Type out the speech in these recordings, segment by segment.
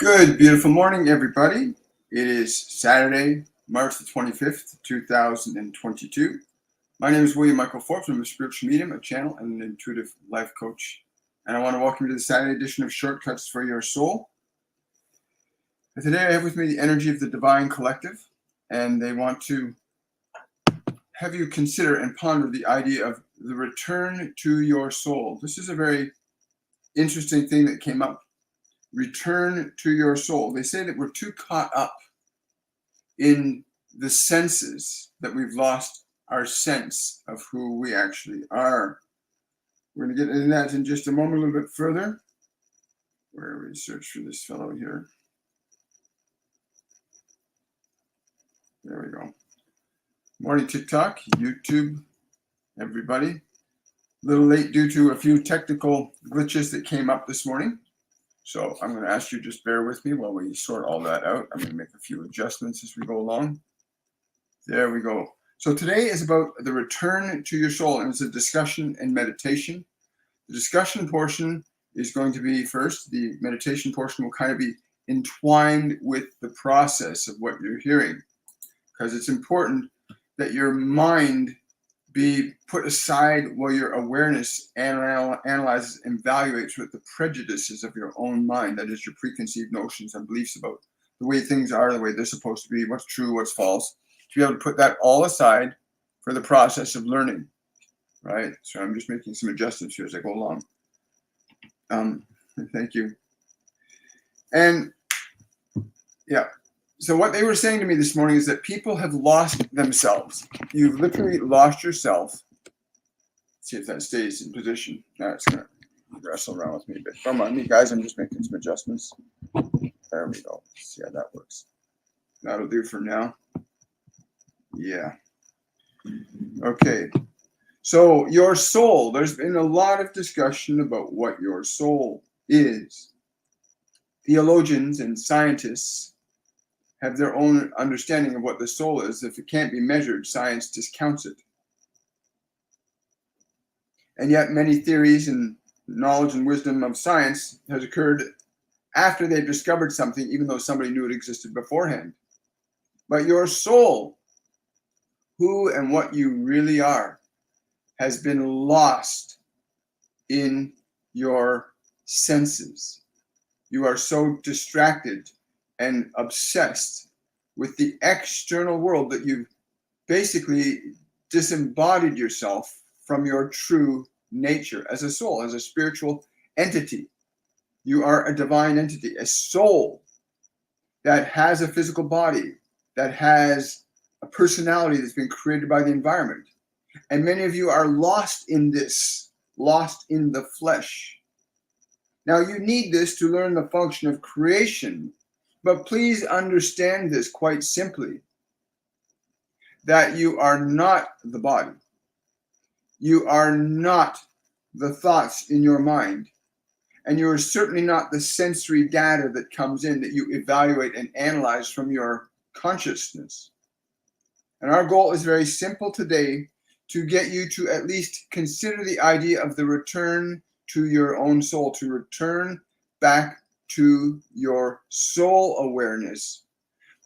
Good, beautiful morning, everybody. It is Saturday, March the 25th, 2022. My name is William Michael Forbes. I'm a spiritual medium, a channel, and an intuitive life coach. And I want to welcome you to the Saturday edition of Shortcuts for Your Soul. And today I have with me the energy of the Divine Collective, and they want to have you consider and ponder the idea of the return to your soul. This is a very interesting thing that came up. Return to your soul. They say that we're too caught up in the senses that we've lost our sense of who we actually are. We're going to get into that in just a moment, a little bit further. Where we search for this fellow here. There we go. Morning, TikTok, YouTube, everybody. A little late due to a few technical glitches that came up this morning. So I'm going to ask you to just bear with me while we sort all that out. I'm going to make a few adjustments as we go along. There we go. So today is about the return to your soul, and it's a discussion and meditation. The discussion portion is going to be first. The meditation portion will kind of be entwined with the process of what you're hearing, because it's important that your mind be put aside while your awareness analyzes and evaluates with the prejudices of your own mind. That is your preconceived notions and beliefs about the way things are, the way they're supposed to be, what's true, what's false. To be able to put that all aside for the process of learning, right? So I'm just making some adjustments here as I go along. Thank you. And yeah. So what they were saying to me this morning is that people have lost themselves. You've literally lost yourself. Let's see if that stays in position. Now it's going to wrestle around with me a bit. Come on, me guys, I'm just making some adjustments. There we go. Let's see how that works. That'll do for now. Yeah. Okay. So your soul, there's been a lot of discussion about what your soul is. Theologians and scientists have their own understanding of what the soul is. If it can't be measured, science discounts it. And yet many theories and knowledge and wisdom of science has occurred after they've discovered something, even though somebody knew it existed beforehand. But your soul, who and what you really are, has been lost in your senses. You are so distracted and obsessed with the external world that you've basically disembodied yourself from your true nature as a soul, as a spiritual entity. You are a divine entity, a soul that has a physical body, that has a personality that's been created by the environment. And many of you are lost in this, lost in the flesh. Now you need this to learn the function of creation. But please understand this quite simply, that you are not the body. You are not the thoughts in your mind. And you are certainly not the sensory data that comes in that you evaluate and analyze from your consciousness. And our goal is very simple today, to get you to at least consider the idea of the return to your own soul, to return back to your soul awareness,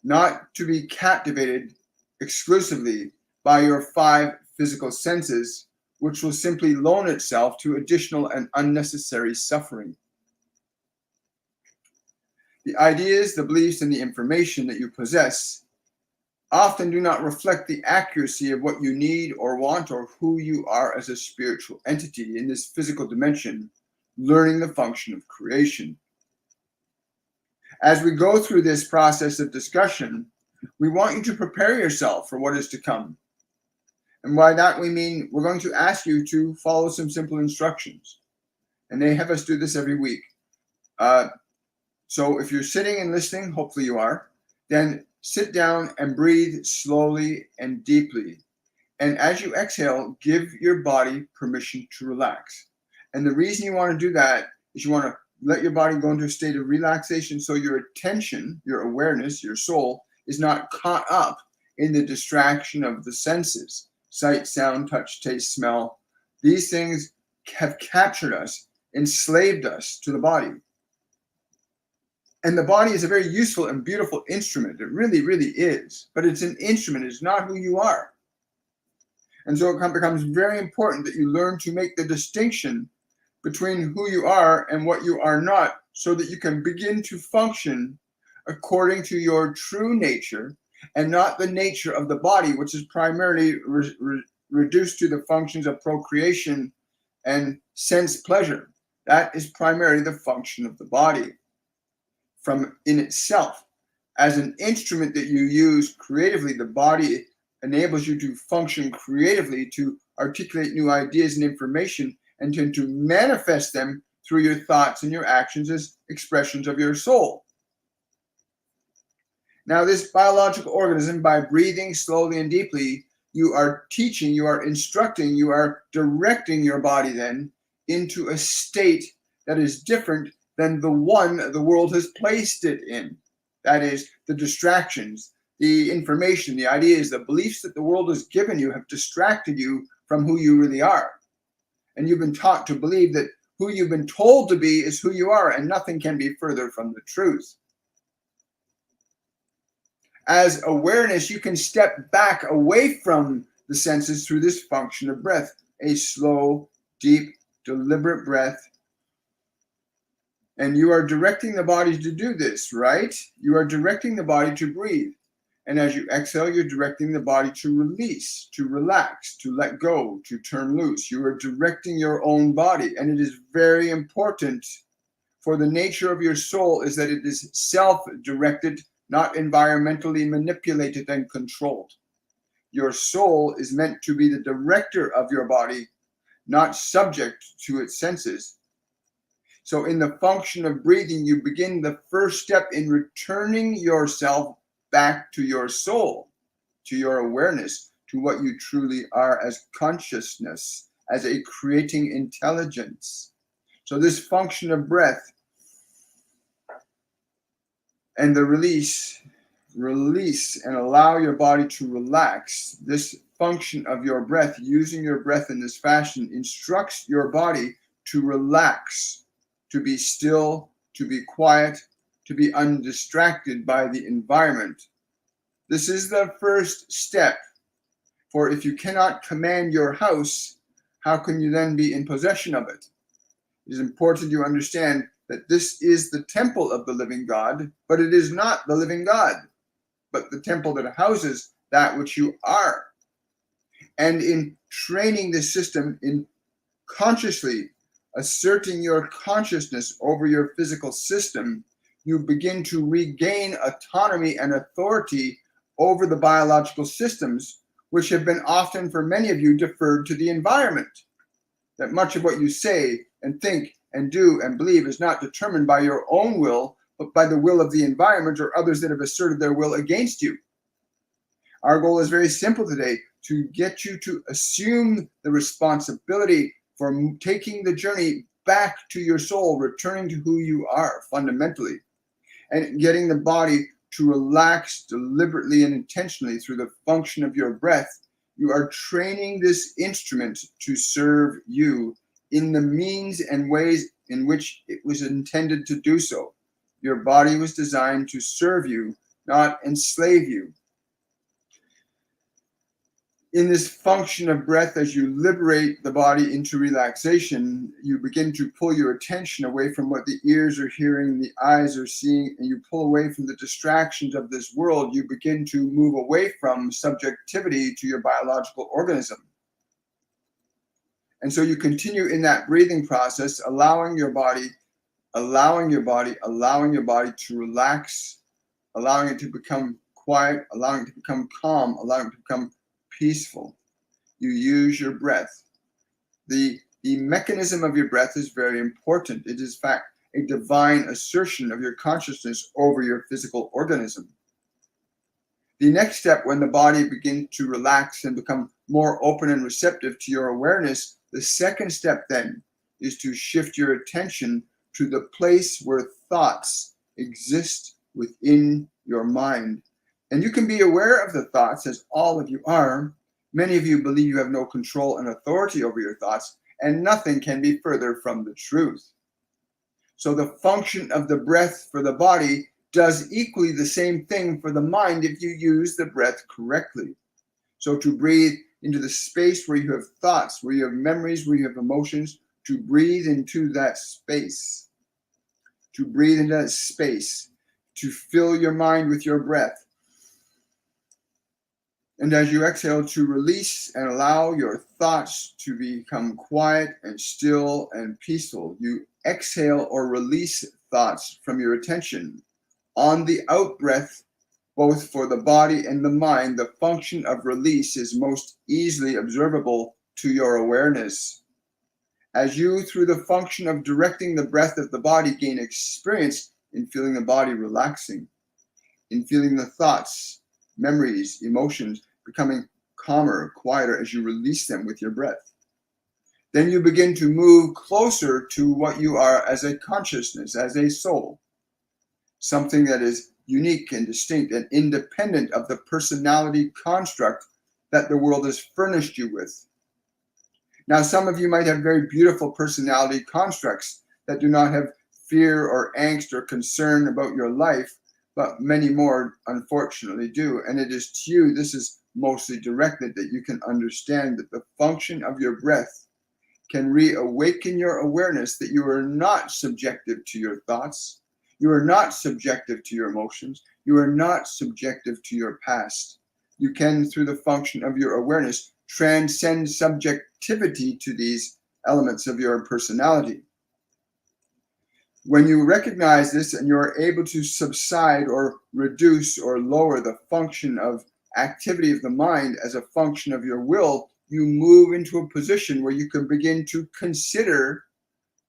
not to be captivated exclusively by your 5 physical senses, which will simply loan itself to additional and unnecessary suffering. The ideas, the beliefs, and the information that you possess often do not reflect the accuracy of what you need or want, or who you are as a spiritual entity in this physical dimension, learning the function of creation. As we go through this process of discussion, we want you to prepare yourself for what is to come. And by that we mean we're going to ask you to follow some simple instructions. And they have us do this every week. So if you're sitting and listening, hopefully you are, then sit down and breathe slowly and deeply. And as you exhale, give your body permission to relax. And the reason you want to do that is you want to let your body go into a state of relaxation so your attention, your awareness, your soul is not caught up in the distraction of the senses. Sight, sound, touch, taste, smell. These things have captured us, enslaved us to the body. And the body is a very useful and beautiful instrument. It really, really is. But it's an instrument. It's not who you are. And so it becomes very important that you learn to make the distinction between who you are and what you are not, so that you can begin to function according to your true nature and not the nature of the body, which is primarily reduced to the functions of procreation and sense pleasure. That is primarily the function of the body from in itself. As an instrument that you use creatively, the body enables you to function creatively, to articulate new ideas and information, and to manifest them through your thoughts and your actions as expressions of your soul. Now, this biological organism, by breathing slowly and deeply, you are teaching, you are instructing, you are directing your body then into a state that is different than the one the world has placed it in. That is, the distractions, the information, the ideas, the beliefs that the world has given you have distracted you from who you really are. And you've been taught to believe that who you've been told to be is who you are, and nothing can be further from the truth. As awareness, you can step back away from the senses through this function of breath, a slow, deep, deliberate breath. And you are directing the body to do this, right? You are directing the body to breathe. And as you exhale, you're directing the body to release, to relax, to let go, to turn loose. You are directing your own body. And it is very important, for the nature of your soul is that it is self-directed, not environmentally manipulated and controlled. Your soul is meant to be the director of your body, not subject to its senses. So in the function of breathing, you begin the first step in returning yourself back to your soul, to your awareness, to what you truly are as consciousness, as a creating intelligence. So this function of breath and the release and allow your body to relax. This function of your breath, using your breath in this fashion, instructs your body to relax, to be still, to be quiet, to be undistracted by the environment. This is the first step. For if you cannot command your house, how can you then be in possession of it? It is important you understand that this is the temple of the living God, but it is not the living God, but the temple that houses that which you are. And in training this system, in consciously asserting your consciousness over your physical system, you begin to regain autonomy and authority over the biological systems, which have been often, for many of you, deferred to the environment. That much of what you say and think and do and believe is not determined by your own will, but by the will of the environment or others that have asserted their will against you. Our goal is very simple today, to get you to assume the responsibility for taking the journey back to your soul, returning to who you are fundamentally, and getting the body to relax deliberately and intentionally through the function of your breath. You are training this instrument to serve you in the means and ways in which it was intended to do so. Your body was designed to serve you, not enslave you. In this function of breath, as you liberate the body into relaxation, you begin to pull your attention away from what the ears are hearing, the eyes are seeing, and you pull away from the distractions of this world. You begin to move away from subjectivity to your biological organism. And so you continue in that breathing process, allowing your body to relax, allowing it to become quiet, allowing it to become calm, allowing it to become peaceful. You use your breath. The mechanism of your breath is very important. It is, in fact, a divine assertion of your consciousness over your physical organism. The next step, when the body begins to relax and become more open and receptive to your awareness, the second step then is to shift your attention to the place where thoughts exist within your mind. And you can be aware of the thoughts, as all of you are. Many of you believe you have no control and authority over your thoughts, and nothing can be further from the truth. So the function of the breath for the body does equally the same thing for the mind if you use the breath correctly. So to breathe into the space where you have thoughts, where you have memories, where you have emotions, to breathe into that space. To breathe into that space. To fill your mind with your breath. And as you exhale, to release and allow your thoughts to become quiet and still and peaceful. You exhale or release thoughts from your attention. On the out breath, both for the body and the mind, the function of release is most easily observable to your awareness. As you, through the function of directing the breath of the body, gain experience in feeling the body relaxing, in feeling the thoughts, memories, emotions becoming calmer, quieter as you release them with your breath. Then you begin to move closer to what you are as a consciousness, as a soul. Something that is unique and distinct and independent of the personality construct that the world has furnished you with. Now, some of you might have very beautiful personality constructs that do not have fear or angst or concern about your life, but many more, unfortunately, do. And it is to you, this is mostly directed, that you can understand that the function of your breath can reawaken your awareness that you are not subjective to your thoughts. You are not subjective to your emotions. You are not subjective to your past. You can, through the function of your awareness, transcend subjectivity to these elements of your personality. When you recognize this and you are able to subside or reduce or lower the function of activity of the mind as a function of your will, you move into a position where you can begin to consider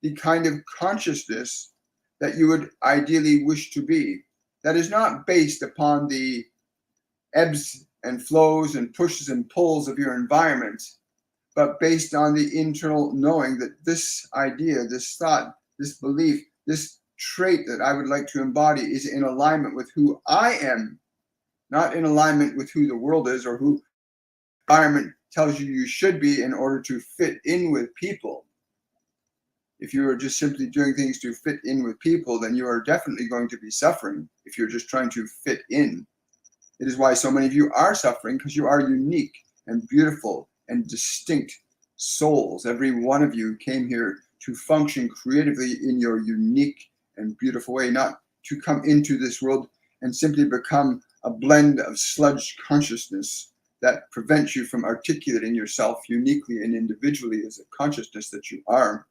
the kind of consciousness that you would ideally wish to be. That is not based upon the ebbs and flows and pushes and pulls of your environment, but based on the internal knowing that this idea, this thought, this belief, this trait that I would like to embody is in alignment with who I am, not in alignment with who the world is or who the environment tells you should be in order to fit in with people. If you are just simply doing things to fit in with people, then you are definitely going to be suffering if you're just trying to fit in. It is why so many of you are suffering, because you are unique and beautiful and distinct souls. Every one of you came here to function creatively in your unique and beautiful way, not to come into this world and simply become a blend of sludge consciousness that prevents you from articulating yourself uniquely and individually as a consciousness that you are.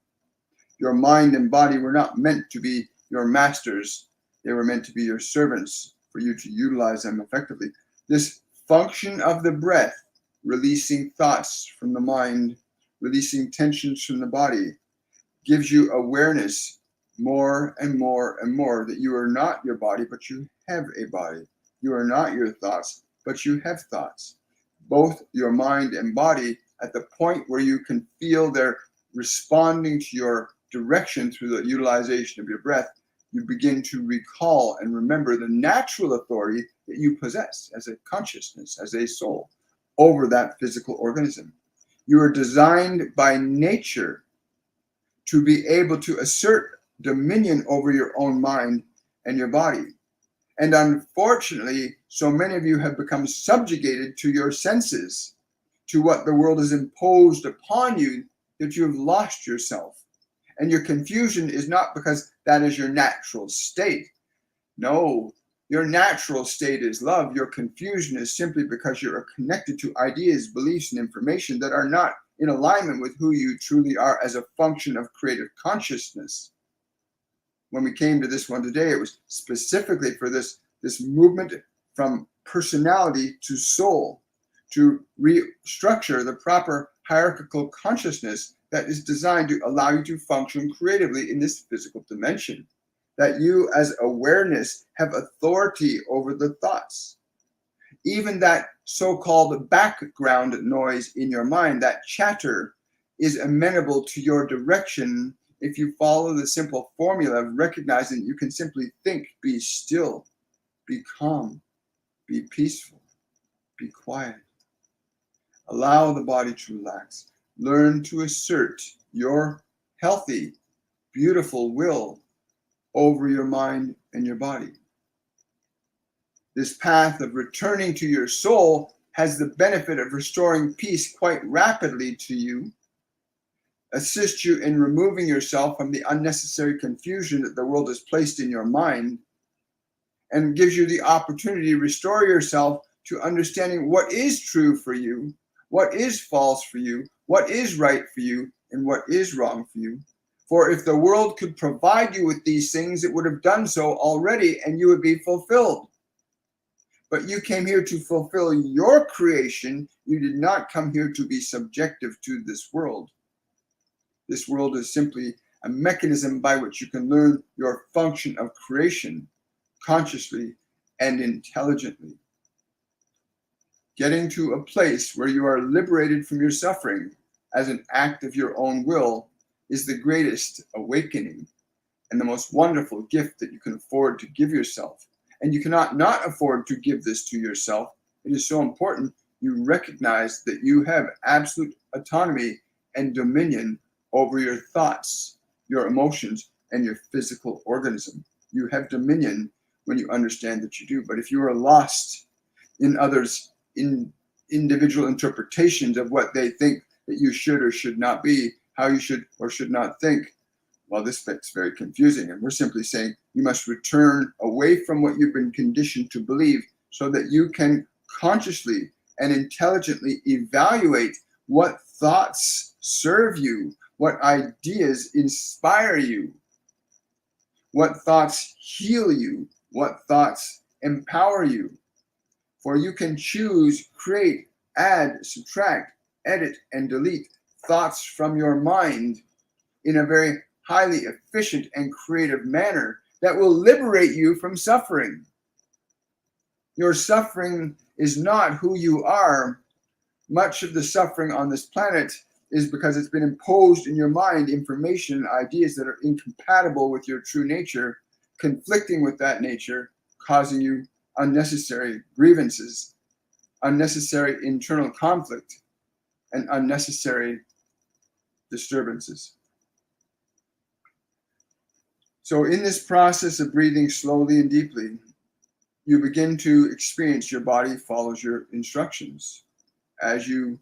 Your mind and body were not meant to be your masters. They were meant to be your servants for you to utilize them effectively. This function of the breath, releasing thoughts from the mind, releasing tensions from the body, gives you awareness more and more and more that you are not your body, but you have a body. You are not your thoughts, but you have thoughts. Both your mind and body, at the point where you can feel they're responding to your direction through the utilization of your breath, you begin to recall and remember the natural authority that you possess as a consciousness, as a soul, over that physical organism. You are designed by nature to be able to assert dominion over your own mind and your body. And unfortunately, so many of you have become subjugated to your senses, to what the world has imposed upon you, that you have lost yourself. And your confusion is not because that is your natural state. No, your natural state is love. Your confusion is simply because you are connected to ideas, beliefs, and information that are not in alignment with who you truly are as a function of creative consciousness. When we came to this one today, it was specifically for this movement from personality to soul, to restructure the proper hierarchical consciousness that is designed to allow you to function creatively in this physical dimension. That you as awareness have authority over the thoughts. Even that so-called background noise in your mind, that chatter, is amenable to your direction if you follow the simple formula of recognizing you can simply think, be still, be calm, be peaceful, be quiet. Allow the body to relax. Learn to assert your healthy, beautiful will over your mind and your body. This path of returning to your soul has the benefit of restoring peace quite rapidly to you, assists you in removing yourself from the unnecessary confusion that the world has placed in your mind, and gives you the opportunity to restore yourself to understanding what is true for you, what is false for you, what is right for you, and what is wrong for you. For if the world could provide you with these things, it would have done so already, and you would be fulfilled. But you came here to fulfill your creation. You did not come here to be subjective to this world. This world is simply a mechanism by which you can learn your function of creation consciously and intelligently. Getting to a place where you are liberated from your suffering as an act of your own will is the greatest awakening and the most wonderful gift that you can afford to give yourself. And you cannot not afford to give this to yourself. It is so important you recognize that you have absolute autonomy and dominion over your thoughts, your emotions, and your physical organism. You have dominion when you understand that you do. But if you are lost in others' individual interpretations of what they think that you should or should not be, how you should or should not think, well, this gets very confusing. And we're simply saying you must return away from what you've been conditioned to believe so that you can consciously and intelligently evaluate what thoughts serve you, what ideas inspire you, what thoughts heal you, what thoughts empower you. For you can choose, create, add, subtract, edit, and delete thoughts from your mind in a very highly efficient and creative manner that will liberate you from suffering. Your suffering is not who you are. Much of the suffering on this planet is because it's been imposed in your mind information and ideas that are incompatible with your true nature, conflicting with that nature, causing you unnecessary grievances, unnecessary internal conflict, and unnecessary disturbances. So in this process of breathing slowly and deeply, you begin to experience your body follows your instructions. As you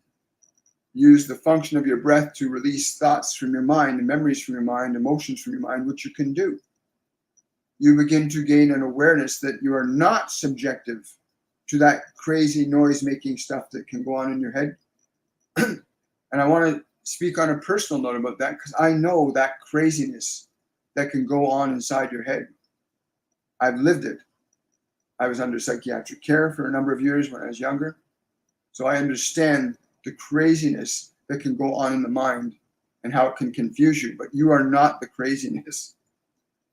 use the function of your breath to release thoughts from your mind, and memories from your mind, emotions from your mind, which you can do, you begin to gain an awareness that you are not subjective to that crazy noise-making stuff that can go on in your head. And I want to speak on a personal note about that because I know that craziness that can go on inside your head. I've lived it. I was under psychiatric care for a number of years when I was younger. So I understand the craziness that can go on in the mind and how it can confuse you. But you are not the craziness.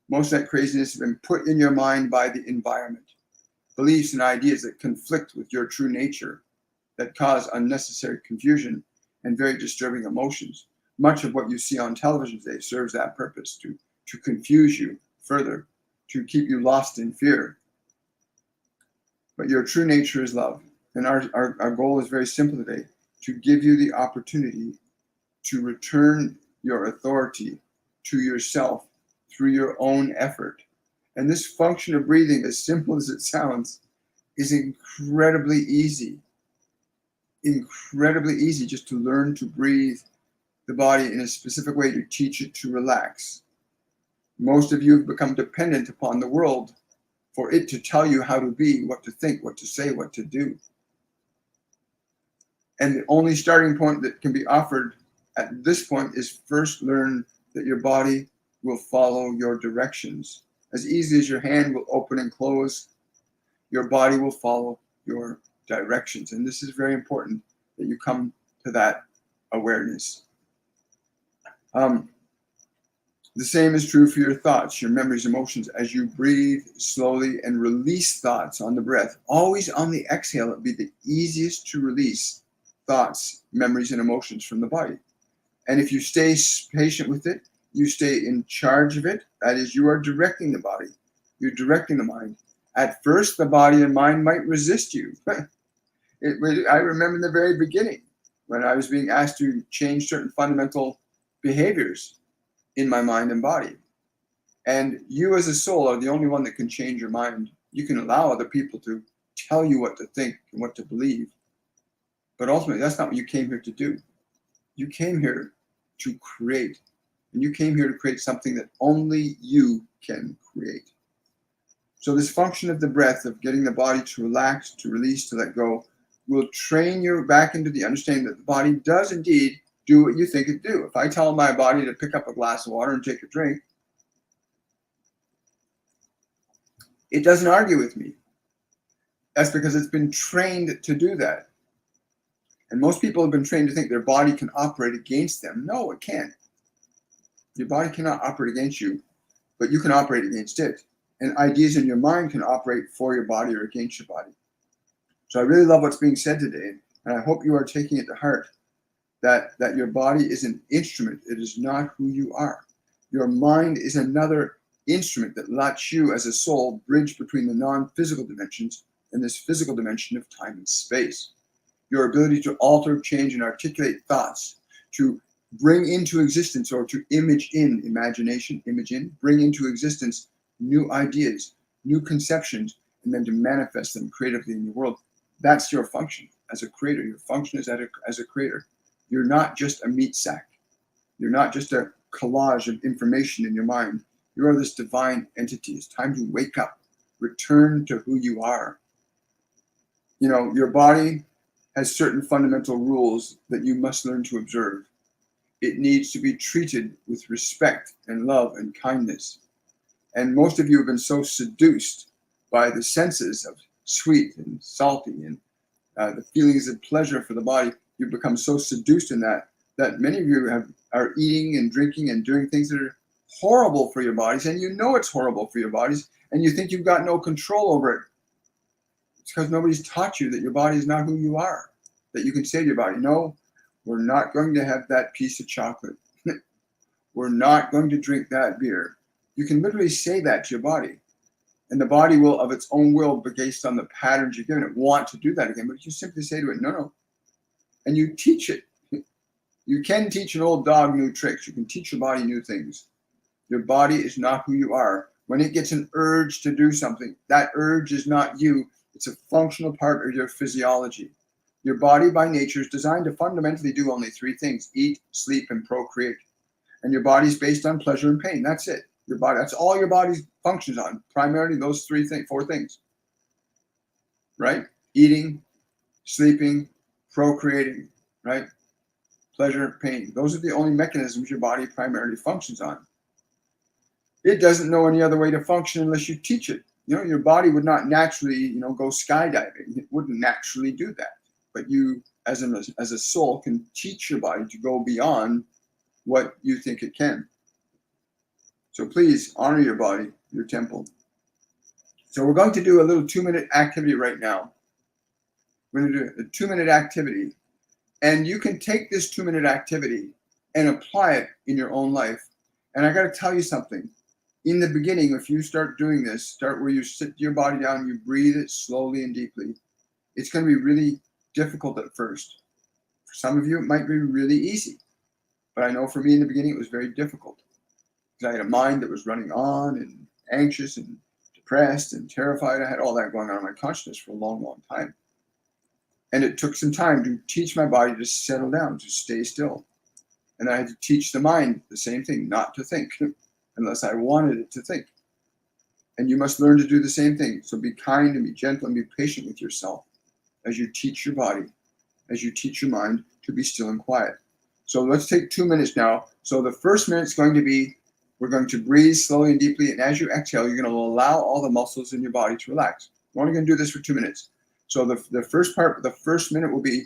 Most of that craziness has been put in your mind by the environment. Beliefs and ideas that conflict with your true nature, that cause unnecessary confusion and very disturbing emotions. Much of what you see on television today serves that purpose, to confuse you further, to keep you lost in fear. But your true nature is love. And our goal is very simple today, to give you the opportunity to return your authority to yourself through your own effort. And this function of breathing, as simple as it sounds, is incredibly easy. Incredibly easy just to learn to breathe the body in a specific way, to teach it to relax. Most of you have become dependent upon the world for it to tell you how to be, what to think, what to say, what to do. And the only starting point that can be offered at this point is first learn that your body will follow your directions. As easy as your hand will open and close, your body will follow your directions. And this is very important that you come to that awareness. The same is true for your thoughts, your memories, emotions. As you breathe slowly and release thoughts on the breath, always on the exhale, it'll be the easiest to release thoughts, memories, and emotions from the body. And if you stay patient with it, you stay in charge of it. That is, you are directing the body. You're directing the mind. At first, the body and mind might resist you. I remember in the very beginning when I was being asked to change certain fundamental behaviors in my mind and body. And you as a soul are the only one that can change your mind. You can allow other people to tell you what to think and what to believe. But ultimately, that's not what you came here to do. You came here to create. And you came here to create something that only you can create. So this function of the breath, of getting the body to relax, to release, to let go, will train you back into the understanding that the body does indeed do what you think it do. If I tell my body to pick up a glass of water and take a drink, it doesn't argue with me. That's because it's been trained to do that. And most people have been trained to think their body can operate against them. No, it can't. Your body cannot operate against you, but you can operate against it. And ideas in your mind can operate for your body or against your body. So I really love what's being said today, and I hope you are taking it to heart, that your body is an instrument. It is not who you are. Your mind is another instrument that lets you as a soul bridge between the non-physical dimensions and this physical dimension of time and space. Your ability to alter, change, and articulate thoughts, to bring into existence, or to image in, imagination, image in, bring into existence new ideas, new conceptions, and then to manifest them creatively in the world. That's your function as a creator. Your function is as a creator. You're not just a meat sack. You're not just a collage of information in your mind. You are this divine entity. It's time to wake up, return to who you are. You know, your body has certain fundamental rules that you must learn to observe. It needs to be treated with respect and love and kindness. And most of you have been so seduced by the senses of sweet and salty and the feelings of pleasure for the body. You've become so seduced in that many of you are eating and drinking and doing things that are horrible for your bodies, and you know it's horrible for your bodies, and you think you've got no control over it. It's because nobody's taught you that your body is not who you are, that you can say to your body, no, we're not going to have that piece of chocolate. We're not going to drink that beer. You can literally say that to your body. And the body will, of its own will, based on the patterns you've given it, want to do that again. But you simply say to it, no. And you teach it. You can teach an old dog new tricks. You can teach your body new things. Your body is not who you are. When it gets an urge to do something, that urge is not you. It's a functional part of your physiology. Your body by nature is designed to fundamentally do only three things: eat, sleep, and procreate. And your body's based on pleasure and pain. That's it. Your body, that's all your body functions on. Primarily those four things. Right? Eating, sleeping, procreating, right? Pleasure, pain. Those are the only mechanisms your body primarily functions on. It doesn't know any other way to function unless you teach it. You know, your body would not naturally, go skydiving. It wouldn't naturally do that. But you, as a soul, can teach your body to go beyond what you think it can. So please honor your body, your temple. So we're going to do a little 2-minute activity right now. We're going to do a 2-minute activity. And you can take this 2-minute activity and apply it in your own life. And I got to tell you something. In the beginning, if you start doing this, start where you sit your body down, you breathe it slowly and deeply. It's going to be really difficult at first. For some of you, it might be really easy. But I know for me in the beginning, it was very difficult. Because I had a mind that was running on and anxious and depressed and terrified. I had all that going on in my consciousness for a long, long time. And it took some time to teach my body to settle down, to stay still. And I had to teach the mind the same thing, not to think, unless I wanted it to think. And you must learn to do the same thing. So be kind and be gentle and be patient with yourself as you teach your body, as you teach your mind to be still and quiet. So let's take 2 minutes now. So the first minute's going to be, we're going to breathe slowly and deeply. And as you exhale, you're going to allow all the muscles in your body to relax. We're only going to do this for 2 minutes. So the first minute will be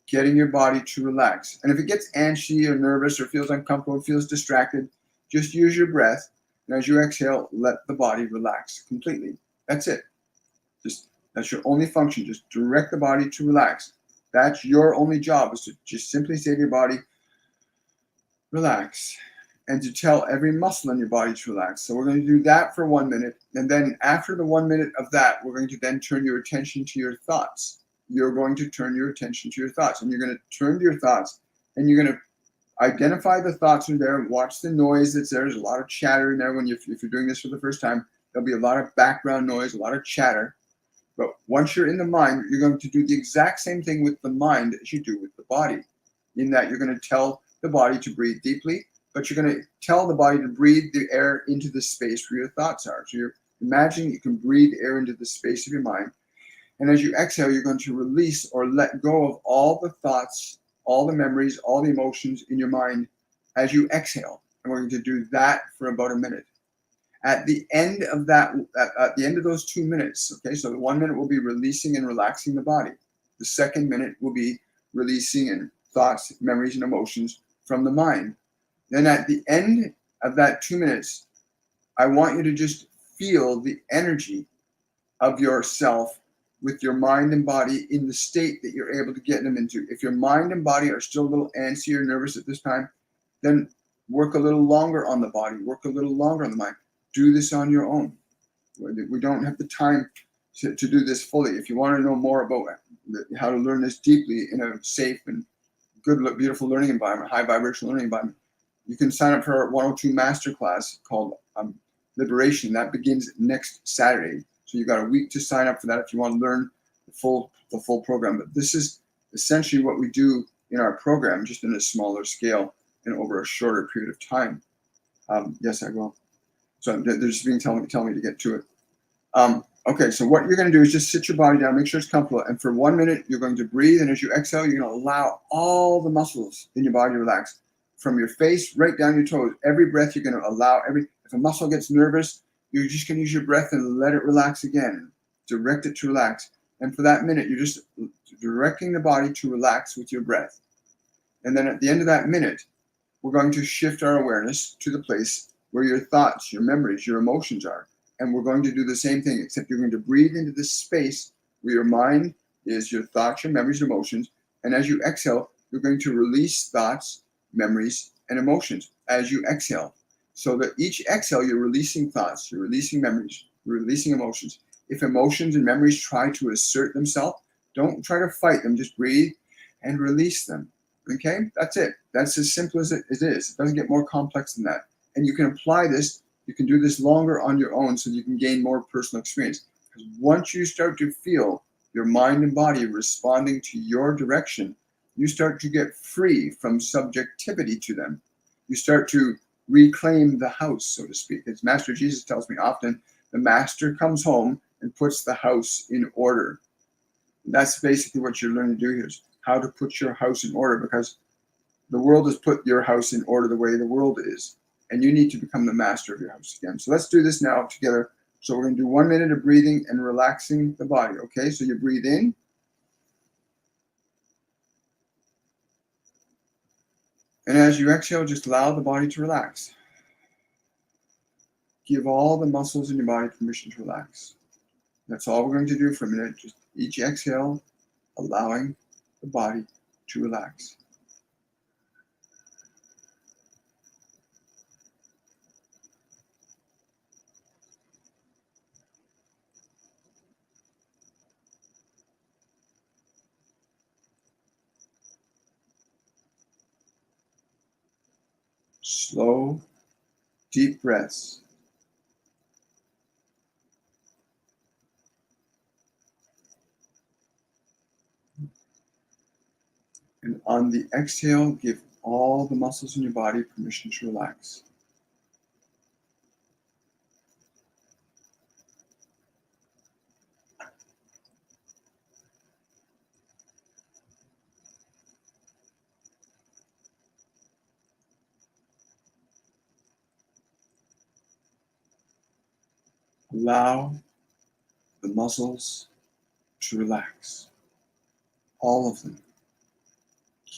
getting your body to relax. And if it gets antsy or nervous or feels uncomfortable, feels distracted, just use your breath. And as you exhale, let the body relax completely. That's it. That's your only function. Just direct the body to relax. That's your only job, is to just simply say to your body, relax. And to tell every muscle in your body to relax. So we're going to do that for 1 minute. And then after the 1 minute of that, we're going to then turn your attention to your thoughts. You're going to turn your attention to your thoughts. And you're going to turn to your thoughts. And you're going to Identify the thoughts are there. Watch the noise that's there. There's a lot of chatter in there when if you're doing this for the first time. There'll be a lot of background noise, a lot of chatter. But once you're in the mind, you're going to do the exact same thing with the mind as you do with the body, in that you're going to tell the body to breathe deeply, but you're going to tell the body to breathe the air into the space where your thoughts are. So you're imagining you can breathe air into the space of your mind. And as you exhale, you're going to release or let go of all the thoughts, all the memories, all the emotions in your mind as you exhale. And we're going to do that for about a minute. At the end of that, at the end of those 2 minutes, okay, so the 1 minute will be releasing and relaxing the body. The second minute will be releasing and thoughts, memories, and emotions from the mind. Then at the end of that 2 minutes, I want you to just feel the energy of yourself with your mind and body in the state that you're able to get them into. If your mind and body are still a little antsy or nervous at this time, then work a little longer on the body, work a little longer on the mind. Do this on your own. We don't have the time to do this fully. If you want to know more about how to learn this deeply in a safe and good, beautiful learning environment, high vibrational learning environment, you can sign up for our 102 Masterclass called Liberation. That begins next Saturday. So you've got a week to sign up for that if you want to learn the full program. But this is essentially what we do in our program, just in a smaller scale and over a shorter period of time. Yes, I will. So they're just being telling me to get to it. Okay, so what you're going to do is just sit your body down, make sure it's comfortable, and for 1 minute you're going to breathe, and as you exhale, you're going to allow all the muscles in your body to relax, from your face right down your toes. Every breath you're going to allow if a muscle gets nervous, you're just going to use your breath and let it relax again. Direct it to relax, and for that minute you're just directing the body to relax with your breath. And then at the end of that minute, we're going to shift our awareness to the place where your thoughts, your memories, your emotions are. And we're going to do the same thing, except you're going to breathe into this space where your mind is, your thoughts, your memories, emotions. And as you exhale, you're going to release thoughts, memories, and emotions as you exhale. So that each exhale, you're releasing thoughts, you're releasing memories, you're releasing emotions. If emotions and memories try to assert themselves, don't try to fight them. Just breathe and release them. Okay? That's it. That's as simple as it is. It doesn't get more complex than that. And you can apply this, you can do this longer on your own so you can gain more personal experience. Because once you start to feel your mind and body responding to your direction, you start to get free from subjectivity to them. You start to reclaim the house, so to speak. As Master Jesus tells me often, the master comes home and puts the house in order. And that's basically what you're learning to do here, is how to put your house in order, because the world has put your house in order the way the world is. And you need to become the master of your house again. So let's do this now together. So we're going to do 1 minute of breathing and relaxing the body. Okay, so you breathe in. And as you exhale, just allow the body to relax. Give all the muscles in your body permission to relax. That's all we're going to do for a minute. Just each exhale, allowing the body to relax. Slow, deep breaths. And on the exhale, give all the muscles in your body permission to relax. Allow the muscles to relax. All of them.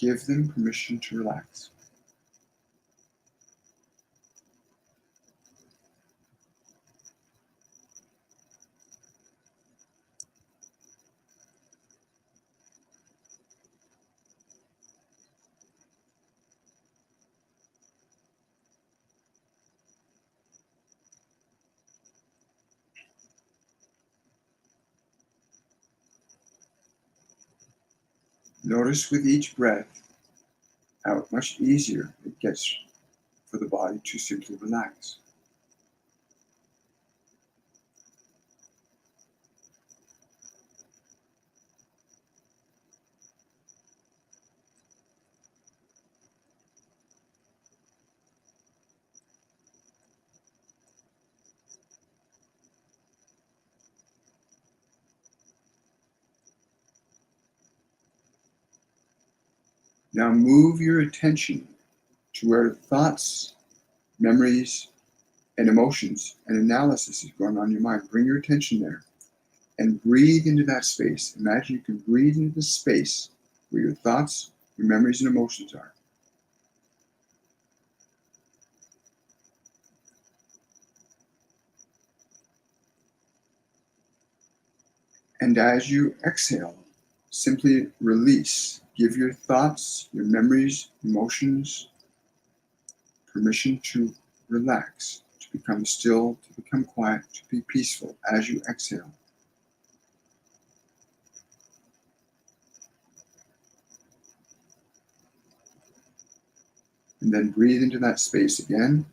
Give them permission to relax. Notice with each breath out much easier it gets for the body to simply relax. Now move your attention to where thoughts, memories, and emotions and analysis is going on in your mind. Bring your attention there and breathe into that space. Imagine you can breathe into the space where your thoughts, your memories, and emotions are. And as you exhale, simply release. Give your thoughts, your memories, emotions permission to relax, to become still, to become quiet, to be peaceful as you exhale. And then breathe into that space again.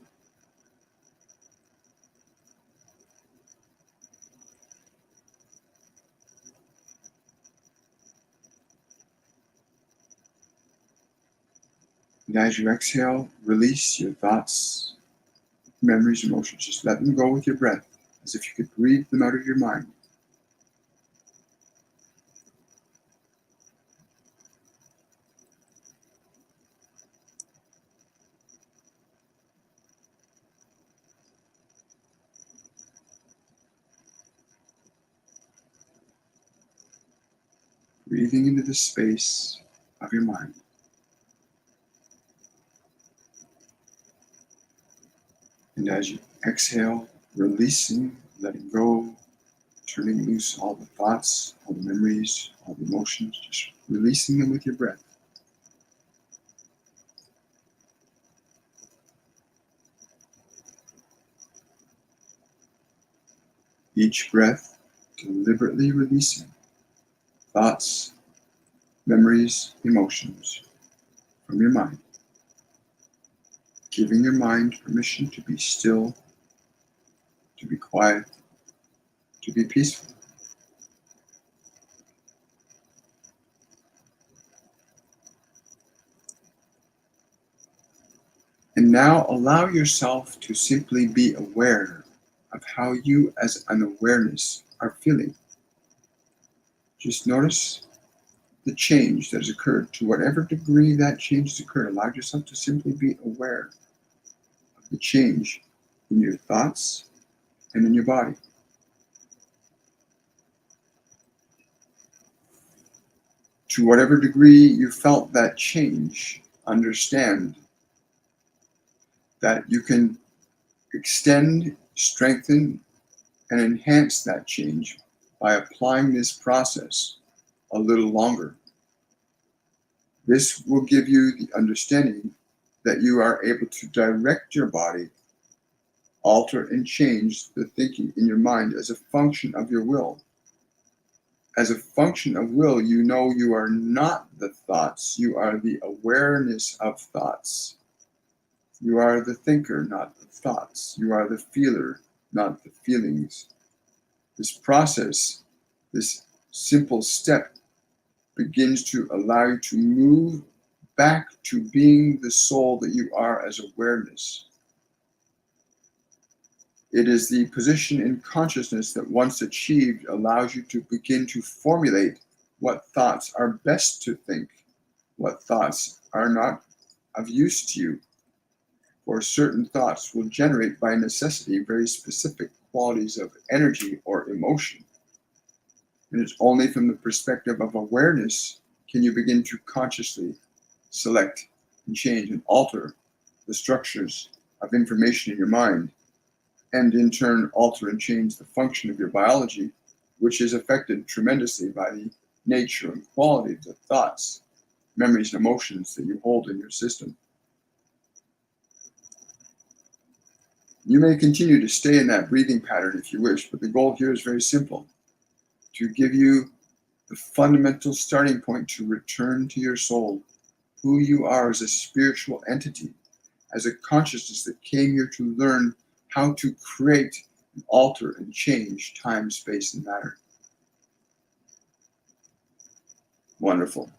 And as you exhale, release your thoughts, memories, emotions. Just let them go with your breath, as if you could breathe them out of your mind. Breathing into the space of your mind. And as you exhale, releasing, letting go, turning loose all the thoughts, all the memories, all the emotions, just releasing them with your breath. Each breath, deliberately releasing thoughts, memories, emotions from your mind. Giving your mind permission to be still, to be quiet, to be peaceful. And now allow yourself to simply be aware of how you as an awareness are feeling. Just notice the change that has occurred. To whatever degree that change has occurred, allow yourself to simply be aware of the change in your thoughts and in your body. To whatever degree you felt that change, understand that you can extend, strengthen, and enhance that change by applying this process a little longer. This will give you the understanding that you are able to direct your body, alter and change the thinking in your mind as a function of your will. As a function of will, you know you are not the thoughts, you are the awareness of thoughts. You are the thinker, not the thoughts. You are the feeler, not the feelings. This process, this simple step, begins to allow you to move back to being the soul that you are as awareness. It is the position in consciousness that, once achieved, allows you to begin to formulate what thoughts are best to think, what thoughts are not of use to you. For certain thoughts will generate by necessity very specific qualities of energy or emotion. And it's only from the perspective of awareness can you begin to consciously select and change and alter the structures of information in your mind, and in turn alter and change the function of your biology, which is affected tremendously by the nature and quality of the thoughts, memories, and emotions that you hold in your system. You may continue to stay in that breathing pattern if you wish, but the goal here is very simple: to give you the fundamental starting point to return to your soul, who you are as a spiritual entity, as a consciousness that came here to learn how to create, alter, and change time, space, and matter. Wonderful.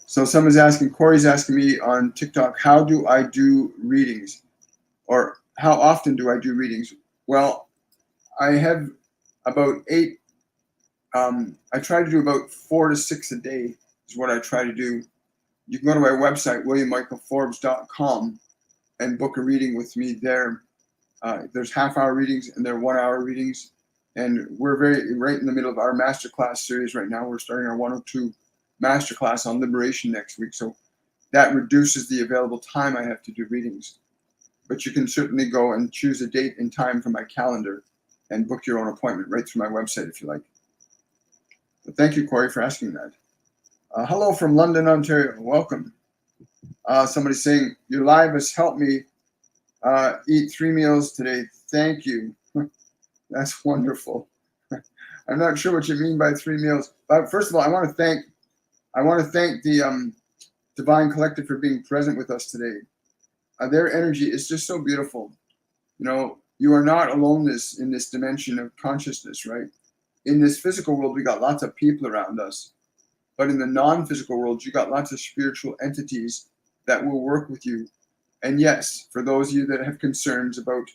So someone's asking, Corey's asking me on TikTok, how do I do readings? Or how often do I do readings? Well, I have about 8, I try to do about 4 to 6 a day is what I try to do. You can go to my website, williammichaelforbes.com, and book a reading with me there. There's half-hour readings and there are 1-hour readings. And we're right in the middle of our Masterclass series right now. We're starting our 102 Masterclass on liberation next week. So that reduces the available time I have to do readings. But you can certainly go and choose a date and time from my calendar and book your own appointment right through my website if you like. But thank you, Corey, for asking that. Hello from London, Ontario. Welcome. Somebody's saying, your live has helped me eat 3 meals today. Thank you. That's wonderful. I'm not sure what you mean by 3 meals. But first of all, I want to thank the Divine Collective for being present with us today. Their energy is just so beautiful. You know, you are not alone in this dimension of consciousness, right? In this physical world, we got lots of people around us. But in the non-physical world, you got lots of spiritual entities that will work with you. And yes, for those of you that have concerns about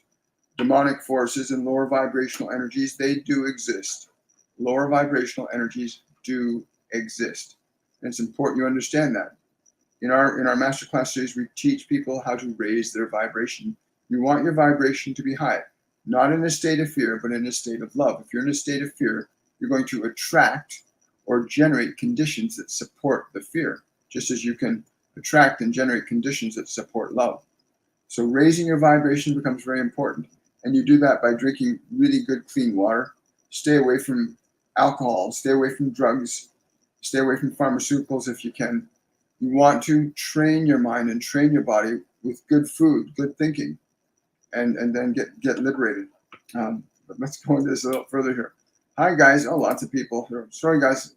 demonic forces and lower vibrational energies, they do exist. Lower vibrational energies do exist. And it's important you understand that. In our Masterclass series, we teach people how to raise their vibration. You want your vibration to be high, not in a state of fear, but in a state of love. If you're in a state of fear, you're going to attract or generate conditions that support the fear, just as you can attract and generate conditions that support love. So raising your vibration becomes very important. And you do that by drinking really good, clean water. Stay away from alcohol, stay away from drugs, stay away from pharmaceuticals if you can. You want to train your mind and train your body with good food, good thinking, and then get liberated. But let's go into this a little further here. Hi, guys. Oh, lots of people. Sorry, guys.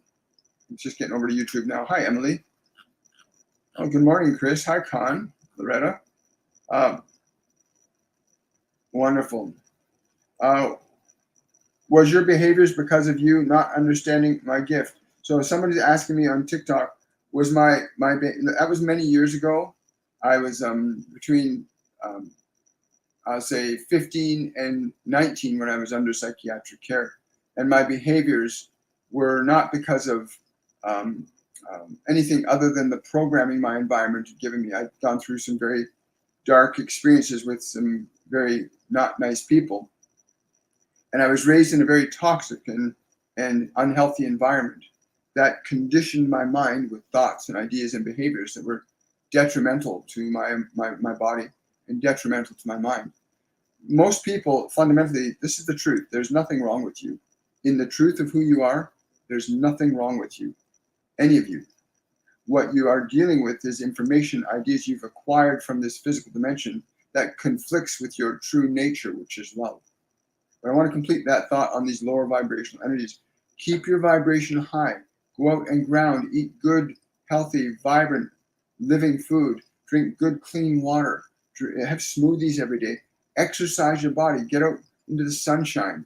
I'm just getting over to YouTube now. Hi, Emily. Oh, good morning, Chris. Hi, Con, Loretta. Wonderful. Was your behaviors because of you not understanding my gift? So somebody's asking me on TikTok, was that was many years ago. I was between I'll say 15 and 19 when I was under psychiatric care, and my behaviors were not because of anything other than the programming my environment had given me. I'd gone through some very dark experiences with some very not nice people, and I was raised in a very toxic and unhealthy environment that conditioned my mind with thoughts and ideas and behaviors that were detrimental to my body and detrimental to my mind. Most people, fundamentally, this is the truth. There's nothing wrong with you. In the truth of who you are, there's nothing wrong with you, any of you. What you are dealing with is information, ideas you've acquired from this physical dimension that conflicts with your true nature, which is love. But I want to complete that thought on these lower vibrational energies. Keep your vibration high. Go out and ground. Eat good, healthy, vibrant, living food. Drink good, clean water. Have smoothies every day. Exercise your body. Get out into the sunshine.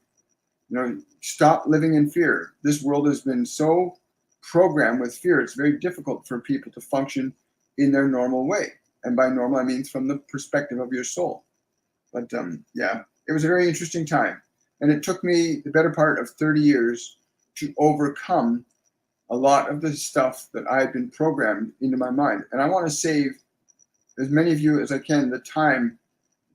Stop living in fear. This world has been so programmed with fear. It's very difficult for people to function in their normal way. And by normal, I mean from the perspective of your soul. But yeah, it was a very interesting time. And it took me the better part of 30 years to overcome a lot of the stuff that I had been programmed into my mind. And I want to save as many of you as I can the time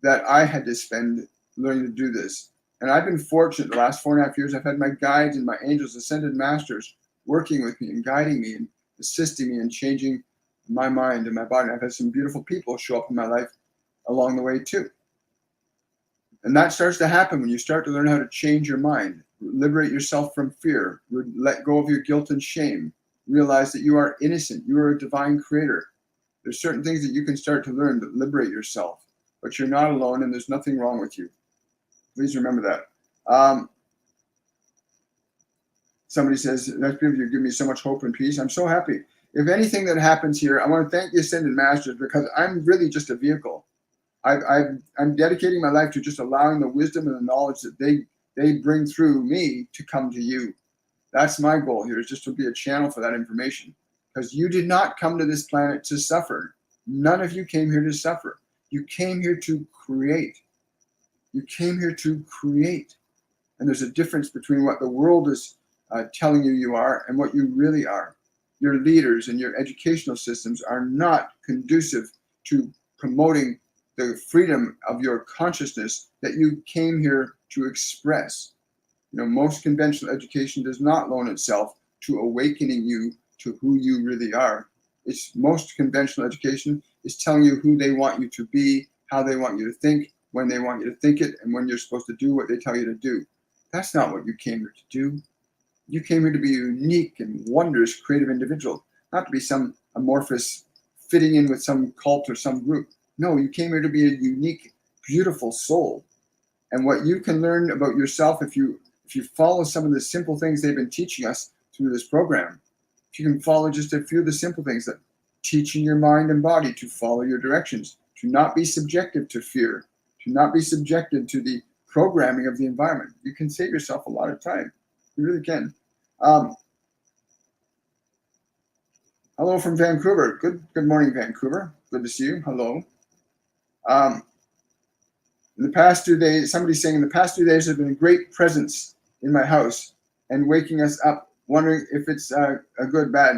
that I had to spend learning to do this. And I've been fortunate the last 4.5 years. I've had my guides and my angels, ascended masters, working with me and guiding me and assisting me in changing my mind and my body. I've had some beautiful people show up in my life along the way too. And that starts to happen when you start to learn how to change your mind, liberate yourself from fear, let go of your guilt and shame, realize that you are innocent, you are a divine creator. There's certain things that you can start to learn that liberate yourself, but you're not alone and there's nothing wrong with you. Please remember that. Somebody says, that's beautiful. You give me so much hope and peace. I'm so happy. If anything that happens here, I want to thank the Ascended Masters, because I'm really just a vehicle. I'm dedicating my life to just allowing the wisdom and the knowledge that they bring through me to come to you. That's my goal here, is just to be a channel for that information. Because you did not come to this planet to suffer. None of you came here to suffer. You came here to create. You came here to create. And there's a difference between what the world is telling you you are and what you really are. Your leaders and your educational systems are not conducive to promoting the freedom of your consciousness that you came here to express. You know, most conventional education does not loan itself to awakening you to who you really are. It's most conventional education is telling you who they want you to be, how they want you to think, when they want you to think it, and when you're supposed to do what they tell you to do. That's not what you came here to do. You came here to be a unique and wondrous creative individual, not to be some amorphous fitting in with some cult or some group. No, you came here to be a unique, beautiful soul. And what you can learn about yourself if you follow some of the simple things they've been teaching us through this program, if you can follow just a few of the simple things, that teaching your mind and body to follow your directions, to not be subjected to fear, to not be subjected to the programming of the environment, you can save yourself a lot of time. You really can. Hello from Vancouver. Good morning, Vancouver. Good to see you. Hello. In the past 2 days, somebody's saying, in the past 2 days, there's been a great presence in my house and waking us up, wondering if it's a good, bad.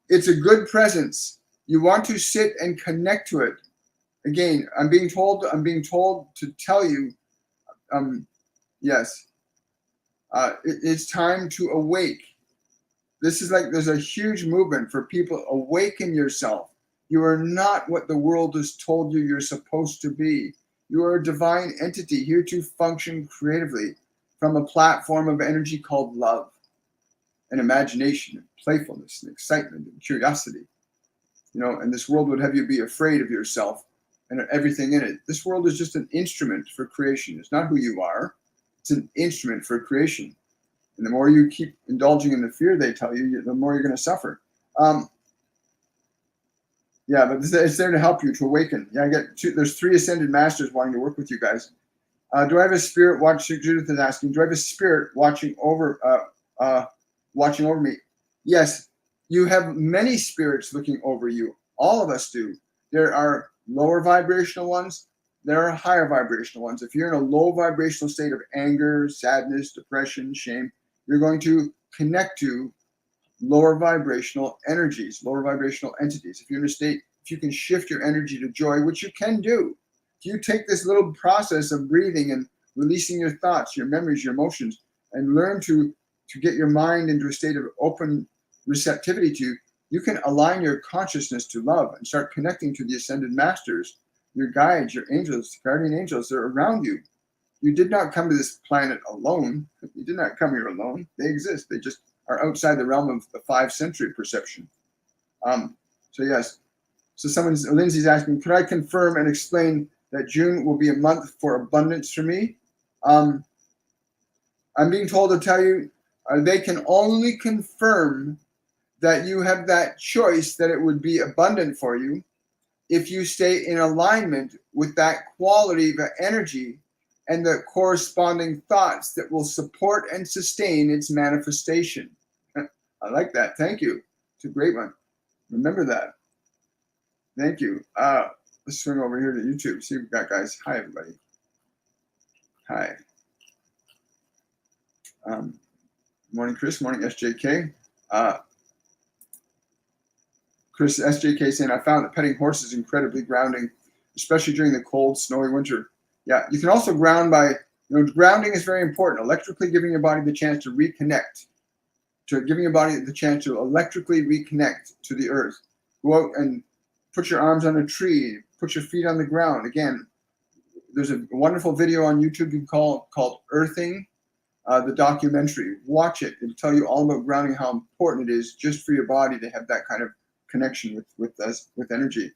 It's a good presence. You want to sit and connect to it. Again, I'm being told to tell you, yes, it's time to awake. This is like, there's a huge movement for people, awaken yourself. You are not what the world has told you you're supposed to be. You are a divine entity here to function creatively from a platform of energy called love and imagination and playfulness and excitement and curiosity. You know, and this world would have you be afraid of yourself and everything in it. This world is just an instrument for creation. It's not who you are. It's an instrument for creation. And the more you keep indulging in the fear they tell you, the more you're going to suffer. Yeah, but it's there to help you to awaken. Yeah, there's 3 ascended masters wanting to work with you guys. Do I have a spirit watching? Judith is asking, do I have a spirit watching over me? Yes, you have many spirits looking over you. All of us do. There are lower vibrational ones. There are higher vibrational ones. If you're in a low vibrational state of anger, sadness, depression, shame, you're going to connect to lower vibrational energies, lower vibrational entities. If you're in a state, if you can shift your energy to joy, which you can do, if you take this little process of breathing and releasing your thoughts, your memories, your emotions, and learn to get your mind into a state of open receptivity to, you can align your consciousness to love and start connecting to the ascended masters, your guides, your angels, guardian angels. They're around you. You did not come to this planet alone. You did not come here alone. They exist. They just are outside the realm of the 5th century perception. So yes. So Lindsay's asking, could I confirm and explain that June will be a month for abundance for me? I'm being told to tell you, they can only confirm that you have that choice, that it would be abundant for you if you stay in alignment with that quality of energy and the corresponding thoughts that will support and sustain its manifestation. I like that. Thank you. It's a great one. Remember that. Thank you. Let's swing over here to YouTube. See what we've got, guys. Hi, everybody. Hi. Morning, Chris. Morning, SJK. Chris, SJK saying, I found that petting horses is incredibly grounding, especially during the cold, snowy winter. Yeah, you can also ground by, grounding is very important. Electrically giving your body the chance to reconnect, giving your body the chance to electrically reconnect to the earth. Go out and put your arms on a tree, put your feet on the ground. Again, there's a wonderful video on YouTube you can called Earthing, the documentary. Watch it. It'll tell you all about grounding, how important it is just for your body to have that kind of connection with energy.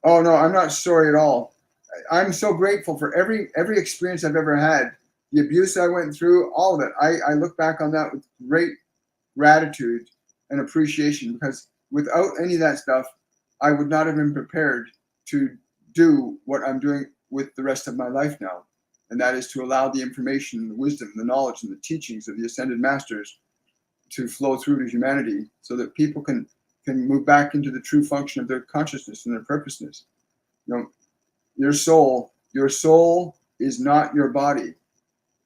Oh no, I'm not sorry at all. I'm so grateful for every experience I've ever had, the abuse I went through, all of it. I look back on that with great gratitude and appreciation, because without any of that stuff, I would not have been prepared to do what I'm doing with the rest of my life now. And that is to allow the information, the wisdom, the knowledge, and the teachings of the Ascended Masters to flow through to humanity, so that people can move back into the true function of their consciousness and their purposeness. Your soul is not your body,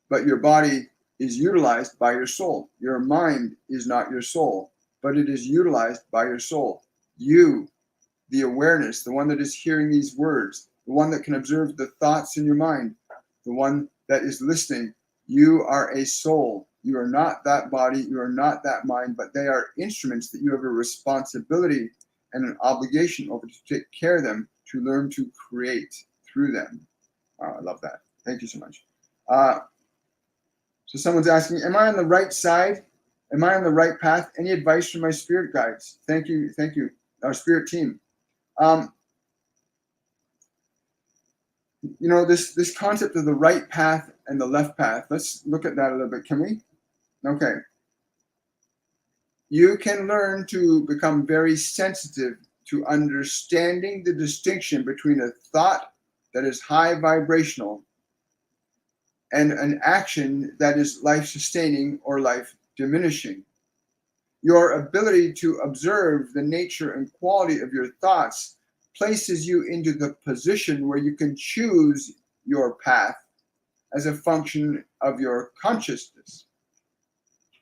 but your body is utilized by your soul. Your mind is not your soul, but it is utilized by your soul. You, the awareness, the one that is hearing these words, the one that can observe the thoughts in your mind, the one that is listening, you are a soul. You are not that body, you are not that mind, but they are instruments that you have a responsibility and an obligation over to take care of them, to learn to create through them. Wow, I love that. Thank you so much. So someone's asking, am I on the right side? Am I on the right path? Any advice from my spirit guides? Thank you, our spirit team. This concept of the right path and the left path, let's look at that a little bit, can we? Okay. You can learn to become very sensitive to understanding the distinction between a thought that is high vibrational and an action that is life-sustaining or life-diminishing. Your ability to observe the nature and quality of your thoughts places you into the position where you can choose your path as a function of your consciousness.